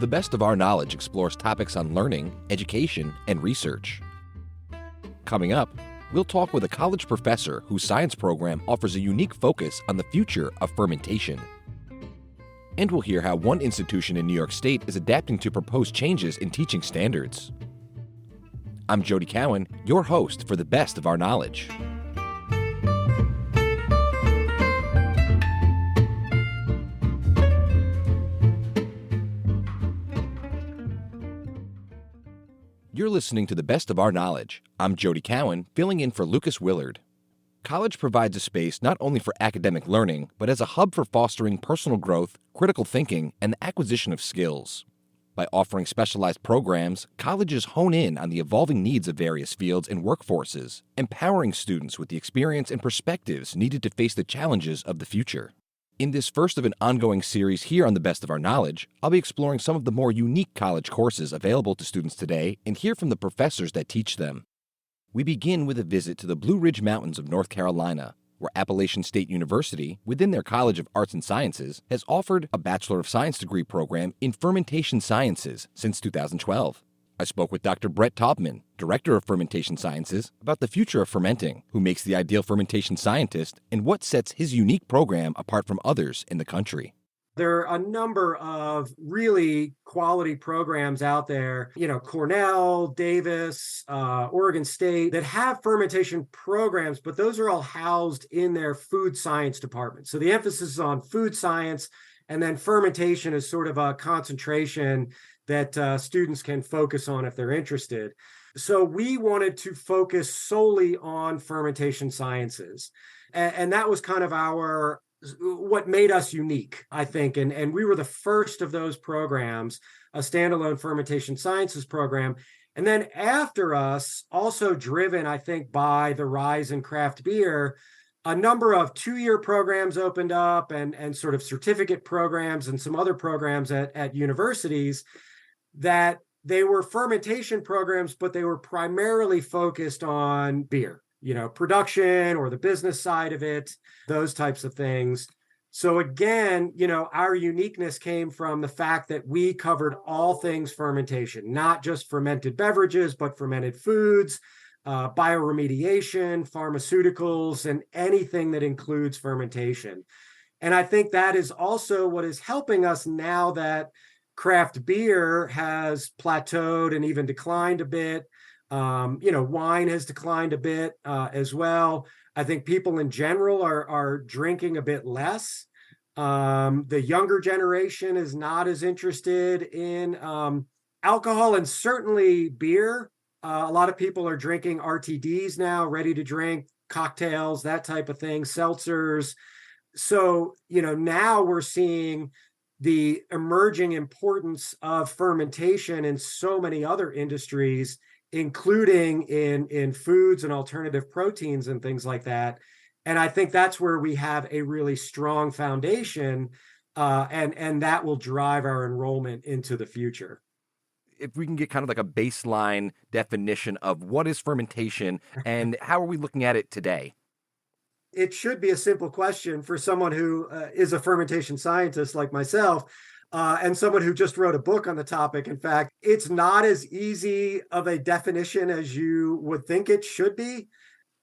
the best of our knowledge explores topics on learning, education, and research. Coming up, we'll talk with a college professor whose science program offers a unique focus on the future of fermentation. And we'll hear how one institution in New York State is adapting to proposed changes in teaching standards. I'm Jody Cowan, your host for the best of our knowledge. You're listening to the best of our knowledge. I'm Jody Cowan, filling in for Lucas Willard. College provides a space not only for academic learning, but as a hub for fostering personal growth, critical thinking, and the acquisition of skills. By offering specialized programs, colleges hone in on the evolving needs of various fields and workforces, empowering students with the experience and perspectives needed to face the challenges of the future. In this first of an ongoing series here on the Best of Our Knowledge, I'll be exploring some of the more unique college courses available to students today and hear from the professors that teach them. We begin with a visit to the Blue Ridge Mountains of North Carolina, where Appalachian State University, within their College of Arts and Sciences, has offered a Bachelor of Science degree program in Fermentation Sciences since 2012. I spoke with Dr. Brett Taubman, Director of Fermentation Sciences, about the future of fermenting, who makes the ideal fermentation scientist, and what sets his unique program apart from others in the country. There are a number of really quality programs out there, Cornell, Davis, Oregon State, that have fermentation programs, but those are all housed in their food science department. So the emphasis is on food science, and then fermentation is sort of a concentration that students can focus on if they're interested. So we wanted to focus solely on fermentation sciences. And that was kind of what made us unique, I think. And we were the first of those programs, a standalone fermentation sciences program. And then after us, also driven, I think, by the rise in craft beer, a number of two-year programs opened up and sort of certificate programs and some other programs at universities that they were fermentation programs, but they were primarily focused on beer, production or the business side of it, those types of things. So again, our uniqueness came from the fact that we covered all things fermentation, not just fermented beverages, but fermented foods, bioremediation, pharmaceuticals, and anything that includes fermentation. And I think that is also what is helping us now that craft beer has plateaued and even declined a bit. Wine has declined a bit as well. I think people in general are drinking a bit less. The younger generation is not as interested in alcohol and certainly beer. A lot of people are drinking RTDs now, ready to drink, cocktails, that type of thing, seltzers. So, now we're seeing the emerging importance of fermentation in so many other industries, including in foods and alternative proteins and things like that. And I think that's where we have a really strong foundation, and that will drive our enrollment into the future. If we can get kind of like a baseline definition of what is fermentation and how are we looking at it today? It should be a simple question for someone who is a fermentation scientist like myself, and someone who just wrote a book on the topic. In fact, it's not as easy of a definition as you would think it should be.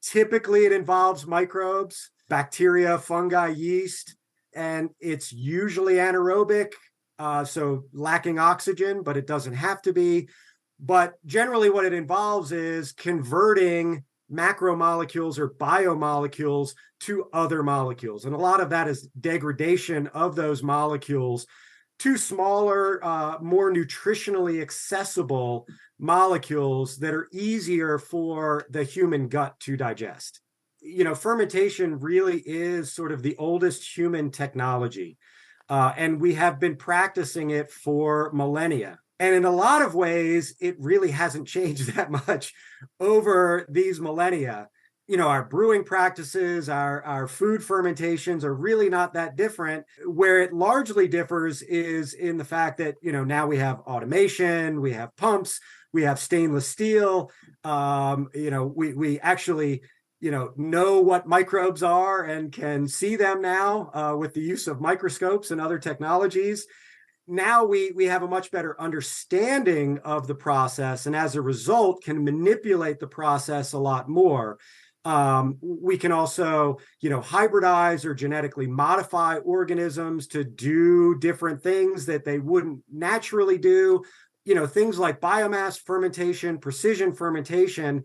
Typically, it involves microbes, bacteria, fungi, yeast, and it's usually anaerobic, so lacking oxygen, but it doesn't have to be. But generally, what it involves is converting macromolecules or biomolecules to other molecules. And a lot of that is degradation of those molecules to smaller, more nutritionally accessible molecules that are easier for the human gut to digest. Fermentation really is sort of the oldest human technology, and we have been practicing it for millennia. And in a lot of ways, it really hasn't changed that much over these millennia. Our brewing practices, our food fermentations are really not that different. Where it largely differs is in the fact that, now we have automation, we have pumps, we have stainless steel. We actually, know what microbes are and can see them now with the use of microscopes and other technologies. now we have a much better understanding of the process, and as a result can manipulate the process a lot more. We can also, hybridize or genetically modify organisms to do different things that they wouldn't naturally do. Things like biomass fermentation, precision fermentation.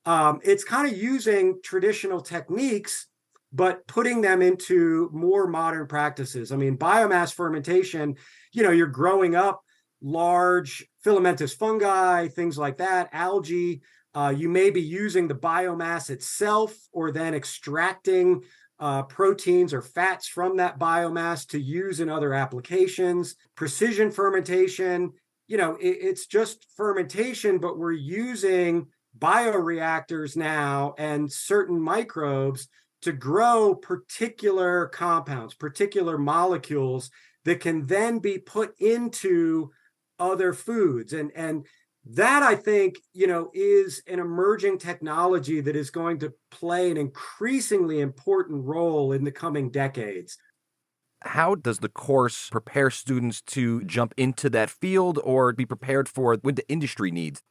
It's kind of using traditional techniques, but putting them into more modern practices. I mean, biomass fermentation, you're growing up large filamentous fungi, things like that, algae. You may be using the biomass itself or then extracting proteins or fats from that biomass to use in other applications. Precision fermentation, it's just fermentation, but we're using bioreactors now and certain microbes to grow particular compounds, particular molecules that can then be put into other foods. And that, I think, is an emerging technology that is going to play an increasingly important role in the coming decades. How does the course prepare students to jump into that field or be prepared for what the industry needs?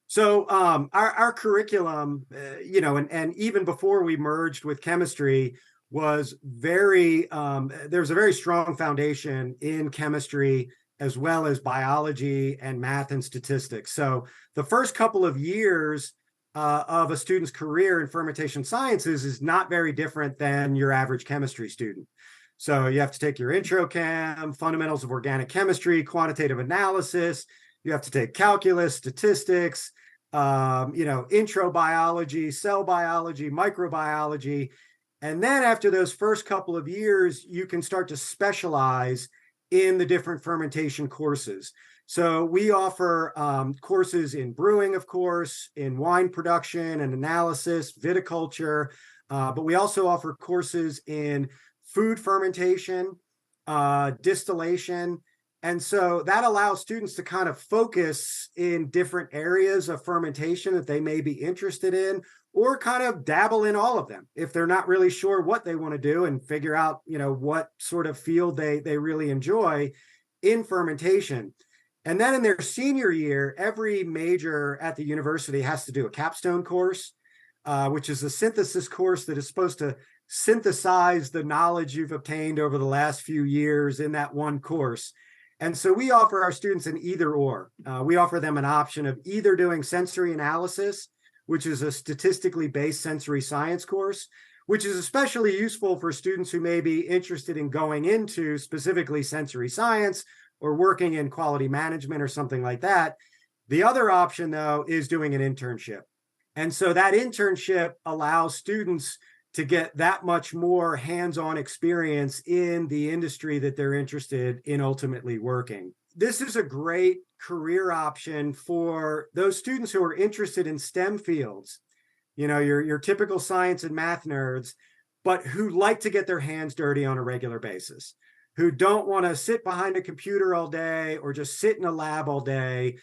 So our curriculum, and even before we merged with chemistry, was there's a very strong foundation in chemistry as well as biology and math and statistics. So the first couple of years of a student's career in fermentation sciences is not very different than your average chemistry student. So you have to take your intro chem, fundamentals of organic chemistry, quantitative analysis. You have to take calculus, statistics, intro biology, cell biology, microbiology. And then after those first couple of years, you can start to specialize in the different fermentation courses. So we offer courses in brewing, of course, in wine production and analysis, viticulture, but we also offer courses in food fermentation, distillation. And so that allows students to kind of focus in different areas of fermentation that they may be interested in, or kind of dabble in all of them if they're not really sure what they want to do, and figure out, what sort of field they really enjoy in fermentation. And then in their senior year, every major at the university has to do a capstone course, which is a synthesis course that is supposed to synthesize the knowledge you've obtained over the last few years in that one course. And so we offer our students an either or. We offer them an option of either doing sensory analysis, which is a statistically based sensory science course, which is especially useful for students who may be interested in going into specifically sensory science or working in quality management or something like that. The other option, though, is doing an internship. And so that internship allows students to get that much more hands-on experience in the industry that they're interested in ultimately working. This is a great career option for those students who are interested in STEM fields, your typical science and math nerds, but who like to get their hands dirty on a regular basis, who don't want to sit behind a computer all day or just sit in a lab all day.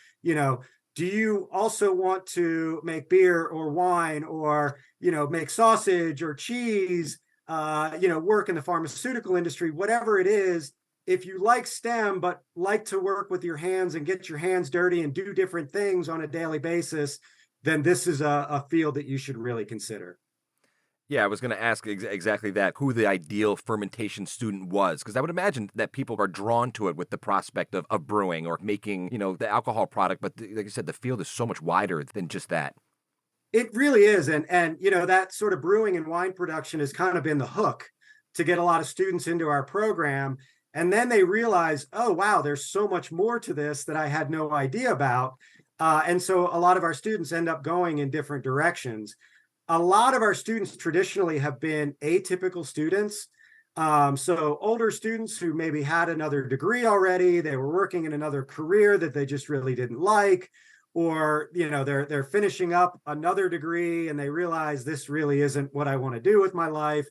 Do you also want to make beer or wine or, make sausage or cheese, work in the pharmaceutical industry, whatever it is? If you like STEM, but like to work with your hands and get your hands dirty and do different things on a daily basis, then this is a field that you should really consider. Yeah, I was going to ask exactly that, who the ideal fermentation student was, because I would imagine that people are drawn to it with the prospect of brewing or making, the alcohol product. But like you said, the field is so much wider than just that. It really is. And that sort of brewing and wine production has kind of been the hook to get a lot of students into our program. And then they realize, oh, wow, there's so much more to this that I had no idea about. And so a lot of our students end up going in different directions. A lot of our students traditionally have been atypical students. So older students who maybe had another degree already, they were working in another career that they just really didn't like, or, they're finishing up another degree and they realize this really isn't what I want to do with my life.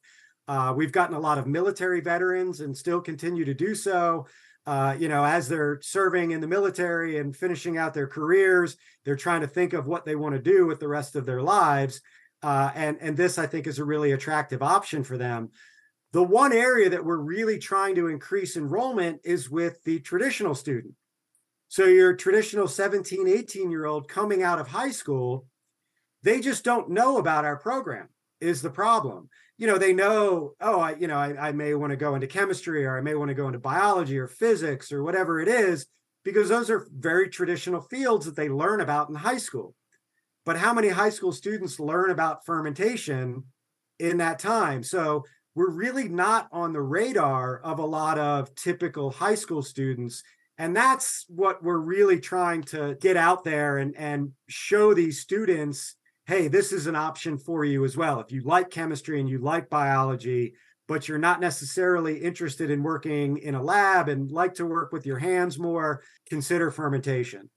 We've gotten a lot of military veterans and still continue to do so. As they're serving in the military and finishing out their careers, they're trying to think of what they want to do with the rest of their lives. And this, I think, is a really attractive option for them. The one area that we're really trying to increase enrollment is with the traditional student. So your traditional 17, 18-year-old coming out of high school, they just don't know about our program is the problem. They know, I may want to go into chemistry, or I may want to go into biology or physics or whatever it is, because those are very traditional fields that they learn about in high school. But how many high school students learn about fermentation in that time? So we're really not on the radar of a lot of typical high school students. And that's what we're really trying to get out there and show these students, hey, this is an option for you as well. If you like chemistry and you like biology, but you're not necessarily interested in working in a lab and like to work with your hands more, consider fermentation.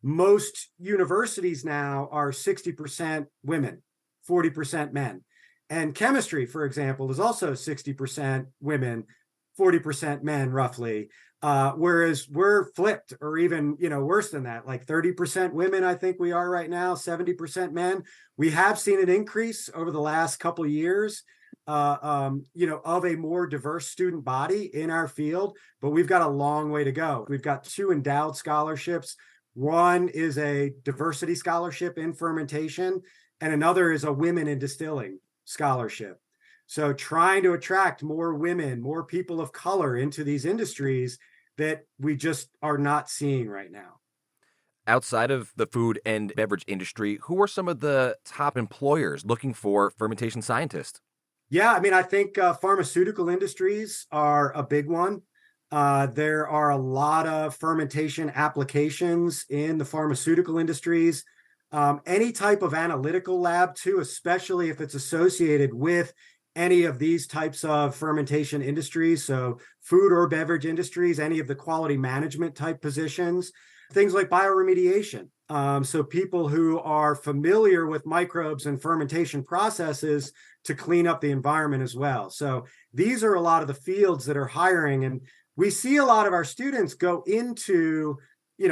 Most universities now are 60% women, 40% men. And chemistry, for example, is also 60% women, 40% men, roughly. Whereas we're flipped, or even, worse than that, like 30% women, I think we are right now, 70% men. We have seen an increase over the last couple of years, of a more diverse student body in our field, but we've got a long way to go. We've got 2 endowed scholarships. One is a diversity scholarship in fermentation, and another is a women in distilling scholarship. So trying to attract more women, more people of color into these industries that we just are not seeing right now. Outside of the food and beverage industry, who are some of the top employers looking for fermentation scientists? Yeah, I think pharmaceutical industries are a big one. There are a lot of fermentation applications in the pharmaceutical industries. Any type of analytical lab too, especially if it's associated with any of these types of fermentation industries. So food or beverage industries, any of the quality management type positions, things like bioremediation. So people who are familiar with microbes and fermentation processes to clean up the environment as well. So these are a lot of the fields that are hiring. And we see a lot of our students go into,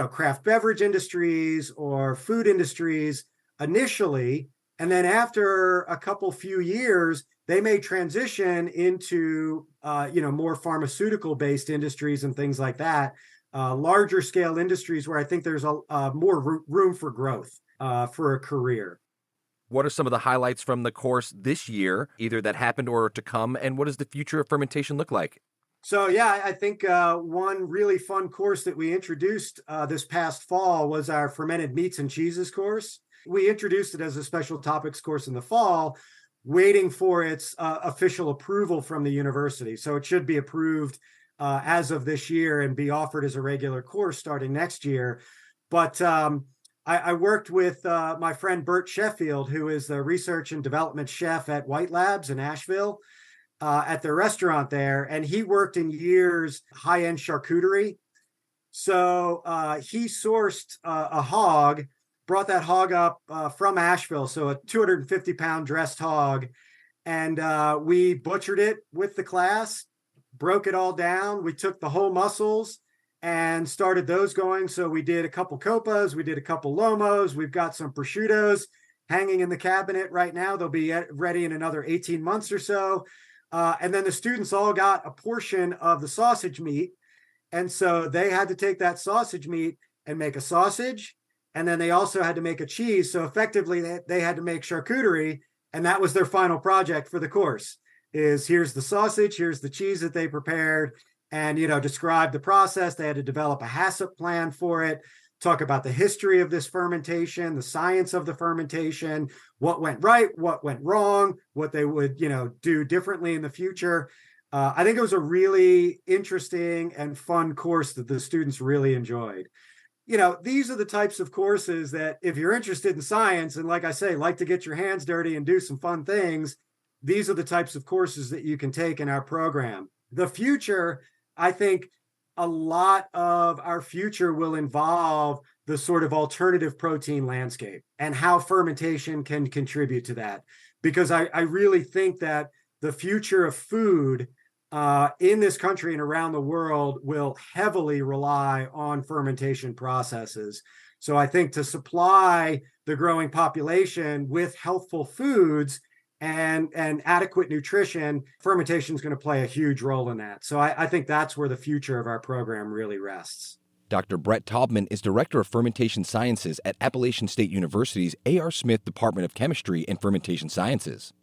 craft beverage industries or food industries initially. And then after a few years, they may transition into, more pharmaceutical based industries and things like that. Larger scale industries where I think there's a more room for growth for a career. What are some of the highlights from the course this year, either that happened or to come, and what does the future of fermentation look like? So, yeah, I think one really fun course that we introduced this past fall was our fermented meats and cheeses course. We introduced it as a special topics course in the fall, waiting for its official approval from the university. So it should be approved as of this year and be offered as a regular course starting next year. But I worked with my friend Bert Sheffield, who is the research and development chef at White Labs in Asheville, at their restaurant there. And he worked in years high-end charcuterie. So he sourced a hog, brought that hog up from Asheville, so a 250-pound dressed hog. And we butchered it with the class, broke it all down. We took the whole muscles and started those going. So we did a couple copas, we did a couple lomos. We've got some prosciuttos hanging in the cabinet right now. They'll be ready in another 18 months or so. And then the students all got a portion of the sausage meat. And so they had to take that sausage meat and make a sausage. And then they also had to make a cheese. So effectively, they had to make charcuterie. And that was their final project for the course, is here's the sausage, here's the cheese that they prepared, and, describe the process. They had to develop a HACCP plan for it, talk about the history of this fermentation, the science of the fermentation, what went right, what went wrong, what they would, do differently in the future. I think it was a really interesting and fun course that the students really enjoyed. These are the types of courses that if you're interested in science, and like I say, like to get your hands dirty and do some fun things, these are the types of courses that you can take in our program. The future, I think a lot of our future will involve the sort of alternative protein landscape and how fermentation can contribute to that. Because I really think that the future of food in this country and around the world will heavily rely on fermentation processes. So I think to supply the growing population with healthful foods, and adequate nutrition, fermentation is going to play a huge role in that. So I think that's where the future of our program really rests. Dr. Brett Taubman is Director of Fermentation Sciences at Appalachian State University's A.R. Smith Department of Chemistry and Fermentation Sciences.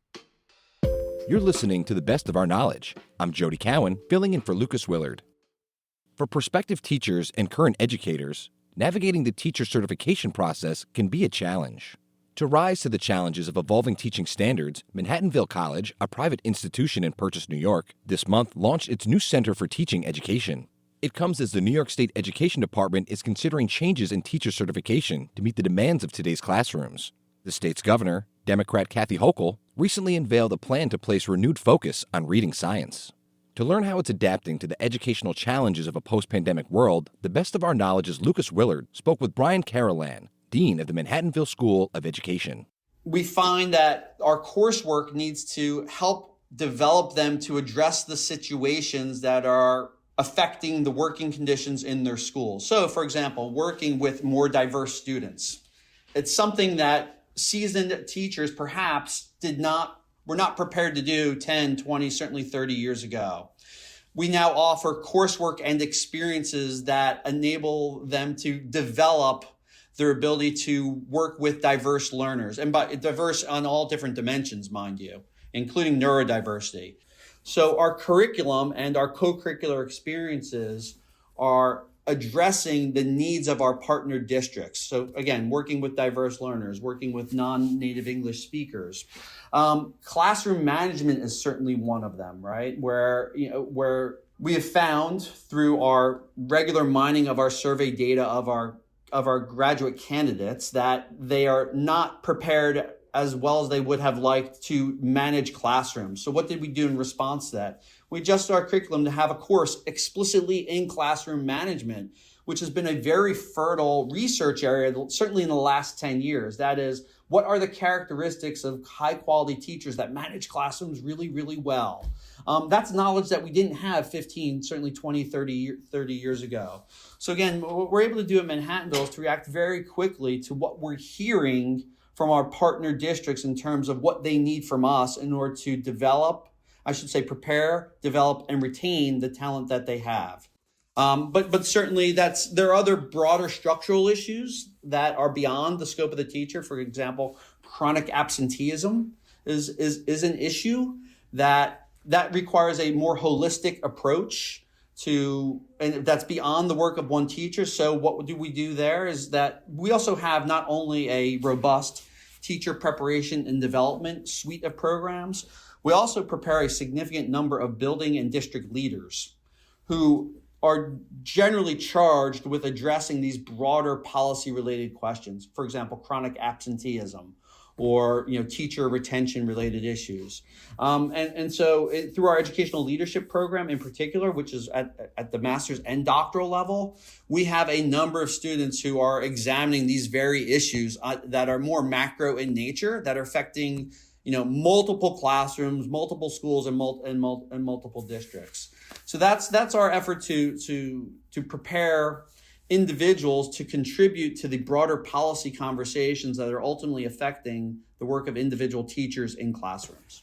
You're listening to the best of our knowledge. I'm Jody Cowan, filling in for Lucas Willard. For prospective teachers and current educators, navigating the teacher certification process can be a challenge. To rise to the challenges of evolving teaching standards, Manhattanville College, a private institution in Purchase, New York, this month launched its new Center for Teaching Education. It comes as the New York State Education Department is considering changes in teacher certification to meet the demands of today's classrooms. The state's governor, Democrat Kathy Hochul, recently unveiled a plan to place renewed focus on reading science. To learn how it's adapting to the educational challenges of a post-pandemic world, the best of our knowledge's Lucas Willard spoke with Brian Carolan, Dean of the Manhattanville School of Education. We find that our coursework needs to help develop them to address the situations that are affecting the working conditions in their school. So, for example, working with more diverse students. It's something that seasoned teachers perhaps were not prepared to do 10, 20, certainly 30 years ago. We now offer coursework and experiences that enable them to develop their ability to work with diverse learners, and by diverse on all different dimensions, mind you, including neurodiversity. So our curriculum and our co-curricular experiences are addressing the needs of our partner districts. So again, working with diverse learners, working with non-native English speakers. Classroom management is certainly one of them, right? Where we have found through our regular mining of our survey data of our graduate candidates that they are not prepared as well as they would have liked to manage classrooms. So what did we do in response to that? We adjusted our curriculum to have a course explicitly in classroom management, which has been a very fertile research area, certainly in the last 10 years. That is, what are the characteristics of high quality teachers that manage classrooms really, really well? That's knowledge that we didn't have 15, certainly 20, 30 years ago. So again, what we're able to do at Manhattanville is to react very quickly to what we're hearing from our partner districts in terms of what they need from us in order to prepare, develop, and retain the talent that they have. But certainly there are other broader structural issues that are beyond the scope of the teacher. For example, chronic absenteeism is an issue that requires a more holistic approach and that's beyond the work of one teacher. So what do we do there is that we also have not only a robust teacher preparation and development suite of programs, we also prepare a significant number of building and district leaders who are generally charged with addressing these broader policy-related questions. For example, chronic absenteeism or teacher retention related issues. So through our educational leadership program in particular, which is at the master's and doctoral level, we have a number of students who are examining these very issues that are more macro in nature, that are affecting multiple classrooms, multiple schools, and multiple districts. So that's our effort to prepare individuals to contribute to the broader policy conversations that are ultimately affecting the work of individual teachers in classrooms.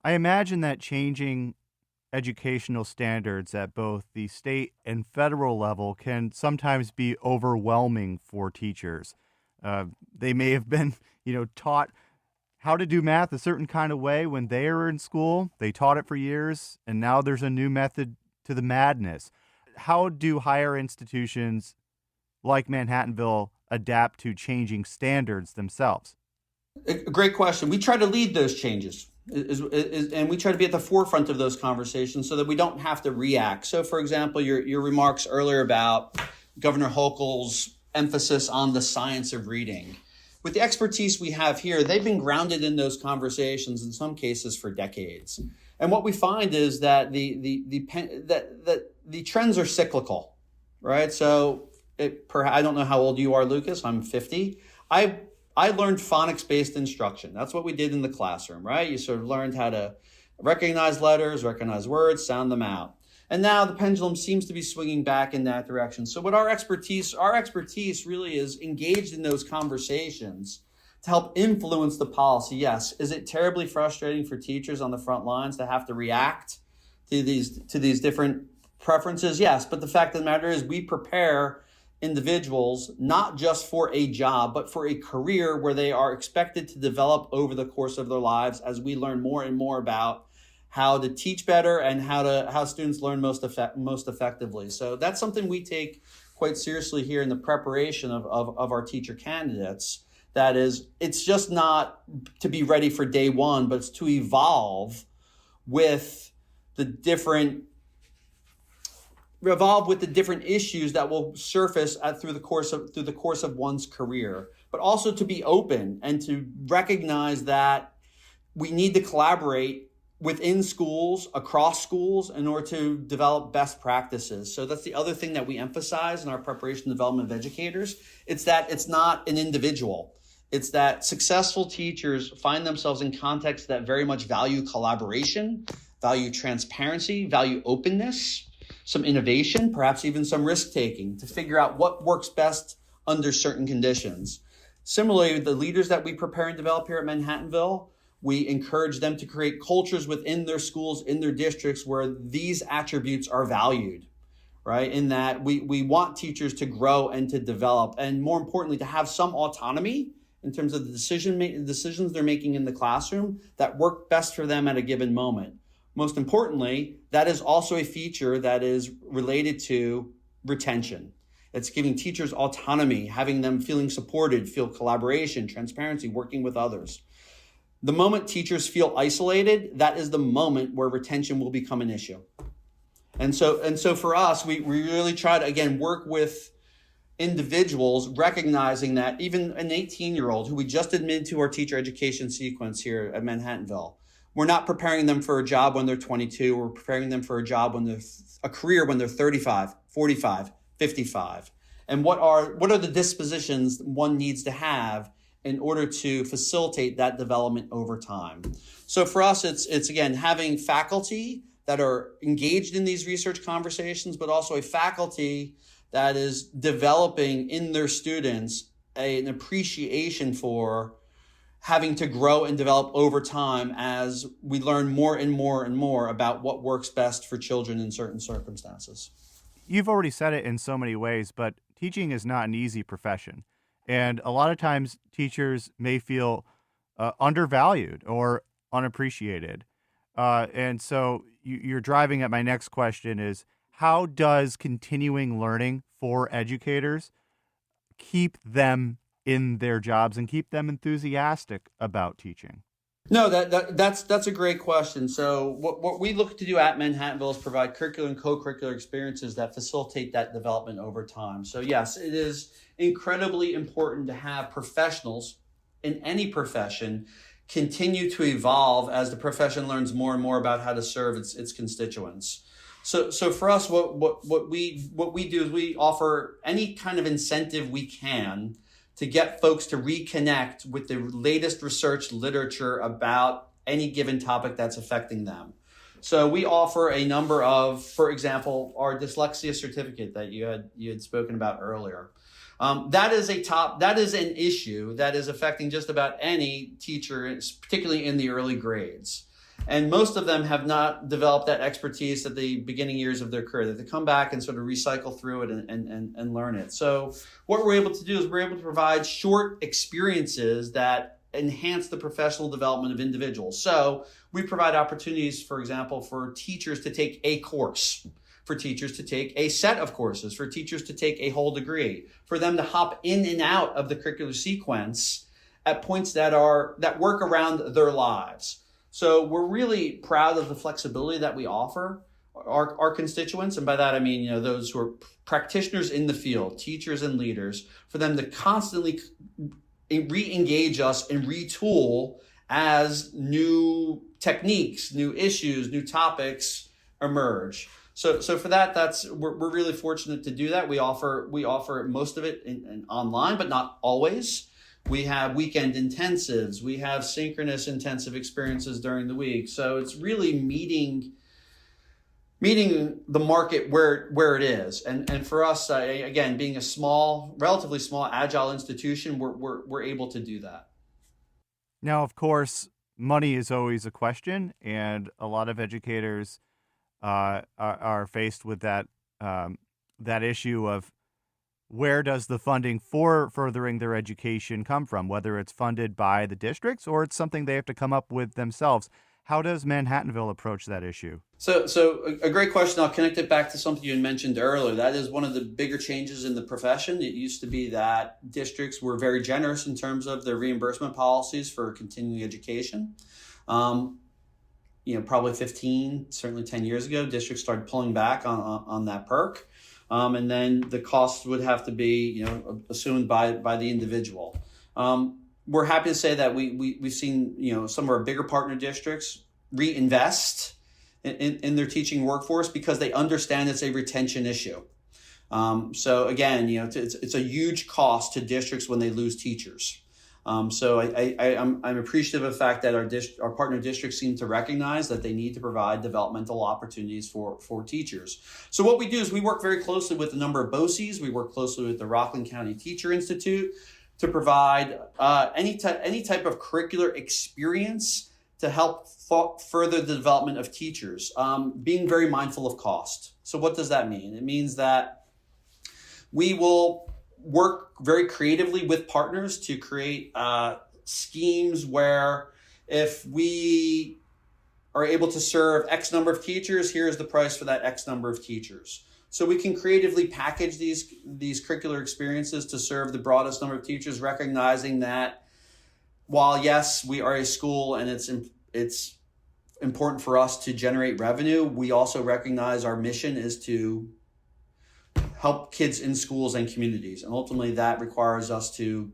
I imagine that changing educational standards at both the state and federal level can sometimes be overwhelming for teachers. They may have been, taught how to do math a certain kind of way when they were in school. They taught it for years, and now there's a new method to the madness. How do higher institutions like Manhattanville adapt to changing standards themselves? Great question. We try to lead those changes, and we try to be at the forefront of those conversations so that we don't have to react. So, for example, your remarks earlier about Governor Hochul's emphasis on the science of reading. With the expertise we have here, they've been grounded in those conversations in some cases for decades. And what we find is that the trends are cyclical, right? So I don't know how old you are, Lucas. I'm 50. I learned phonics-based instruction. That's what we did in the classroom, right? You sort of learned how to recognize letters, recognize words, sound them out. And now the pendulum seems to be swinging back in that direction. So what our expertise really is engaged in those conversations to help influence the policy. Yes. Is it terribly frustrating for teachers on the front lines to have to react to these different preferences? Yes. But the fact of the matter is we prepare individuals not just for a job, but for a career where they are expected to develop over the course of their lives as we learn more and more about how to teach better and how students learn most effectively. So that's something we take quite seriously here in the preparation of our teacher candidates. That is, it's just not to be ready for day one, but it's to evolve with the different issues that will surface through the course of one's career, but also to be open and to recognize that we need to collaborate within schools, across schools, in order to develop best practices. So that's the other thing that we emphasize in our preparation and development of educators. It's that it's not an individual. It's that successful teachers find themselves in contexts that very much value collaboration, value transparency, value openness, some innovation, perhaps even some risk-taking to figure out what works best under certain conditions. Similarly, the leaders that we prepare and develop here at Manhattanville, we encourage them to create cultures within their schools, in their districts, where these attributes are valued, right? In that we want teachers to grow and to develop, and more importantly, to have some autonomy in terms of the decisions they're making in the classroom that work best for them at a given moment. Most importantly, that is also a feature that is related to retention. It's giving teachers autonomy, having them feeling supported, feel collaboration, transparency, working with others. The moment teachers feel isolated, that is the moment where retention will become an issue. And so for us, we really try to, again, work with individuals, recognizing that even an 18-year-old who we just admitted to our teacher education sequence here at Manhattanville, we're not preparing them for a job when they're 22. We're preparing them for a job a career when they're 35, 45, 55. And what are the dispositions one needs to have in order to facilitate that development over time? So for us, it's again, having faculty that are engaged in these research conversations, but also a faculty that is developing in their students an appreciation for having to grow and develop over time as we learn more and more and more about what works best for children in certain circumstances. You've already said it in so many ways, but teaching is not an easy profession. And a lot of times teachers may feel undervalued or unappreciated. And so you're driving at my next question is, how does continuing learning for educators keep them in their jobs and keep them enthusiastic about teaching? No, that's a great question. So what we look to do at Manhattanville is provide curricular and co-curricular experiences that facilitate that development over time. So yes, it is incredibly important to have professionals in any profession continue to evolve as the profession learns more and more about how to serve its constituents. So for us, what we do is we offer any kind of incentive we can to get folks to reconnect with the latest research literature about any given topic that's affecting them. So we offer a number of, for example, our dyslexia certificate that you had spoken about earlier. That is an issue that is affecting just about any teacher, particularly in the early grades. And most of them have not developed that expertise at the beginning years of their career, that they come back and sort of recycle through it and learn it. So what we're able to do is we're able to provide short experiences that enhance the professional development of individuals. So we provide opportunities, for example, for teachers to take a course, for teachers to take a set of courses, for teachers to take a whole degree, for them to hop in and out of the curricular sequence at points that work around their lives. So we're really proud of the flexibility that we offer our constituents. And by that, I mean, those who are practitioners in the field, teachers and leaders, for them to constantly re-engage us and retool as new techniques, new issues, new topics emerge. So for that, we're really fortunate to do that. We offer most of it in online, but not always. We have weekend intensives. We have synchronous intensive experiences during the week. So it's really meeting the market where it is. And for us, again, being a relatively small, agile institution, we're able to do that. Now, of course, money is always a question, and a lot of educators are faced with that issue of where does the funding for furthering their education come from, whether it's funded by the districts or it's something they have to come up with themselves. How does Manhattanville approach that issue? So a great question. I'll connect it back to something you had mentioned earlier. That is one of the bigger changes in the profession. It used to be that districts were very generous in terms of their reimbursement policies for continuing education. Probably 15, certainly 10 years ago, districts started pulling back on that perk. And then the costs would have to be, assumed by the individual. We're happy to say that we've seen, some of our bigger partner districts reinvest in their teaching workforce because they understand it's a retention issue. So again, it's a huge cost to districts when they lose teachers. So I'm appreciative of the fact that our partner districts seem to recognize that they need to provide developmental opportunities for teachers. So what we do is we work very closely with a number of BOCES. We work closely with the Rockland County Teacher Institute to provide any type of curricular experience to help further the development of teachers, being very mindful of cost. So what does that mean? It means that we will work very creatively with partners to create schemes where if we are able to serve X number of teachers, here's the price for that X number of teachers. So we can creatively package these curricular experiences to serve the broadest number of teachers, recognizing that while, yes, we are a school and it's important for us to generate revenue, we also recognize our mission is to help kids in schools and communities. And ultimately that requires us to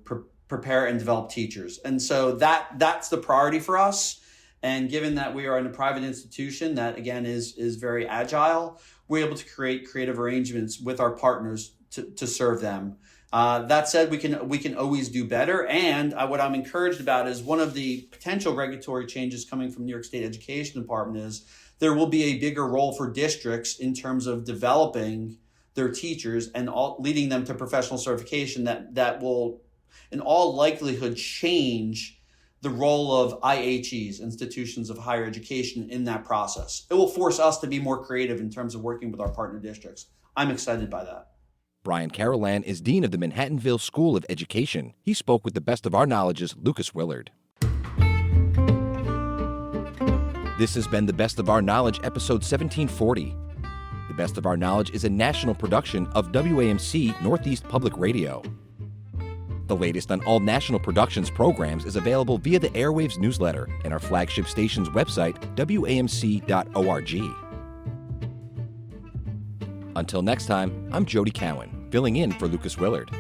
prepare and develop teachers. And so that's the priority for us. And given that we are in a private institution that, again, is very agile, we're able to create creative arrangements with our partners to serve them. That said, we can always do better. And what I'm encouraged about is one of the potential regulatory changes coming from New York State Education Department is there will be a bigger role for districts in terms of developing their teachers and leading them to professional certification that will, in all likelihood, change the role of IHEs, institutions of higher education, in that process. It will force us to be more creative in terms of working with our partner districts. I'm excited by that. Brian Carolan is Dean of the Manhattanville School of Education. He spoke with the Best of Our Knowledge's Lucas Willard. This has been the Best of Our Knowledge, episode 1740. The Best of Our Knowledge is a national production of WAMC Northeast Public Radio. The latest on all National Productions programs is available via the Airwaves newsletter and our flagship station's website, WAMC.org. Until next time, I'm Jody Cowan, filling in for Lucas Willard.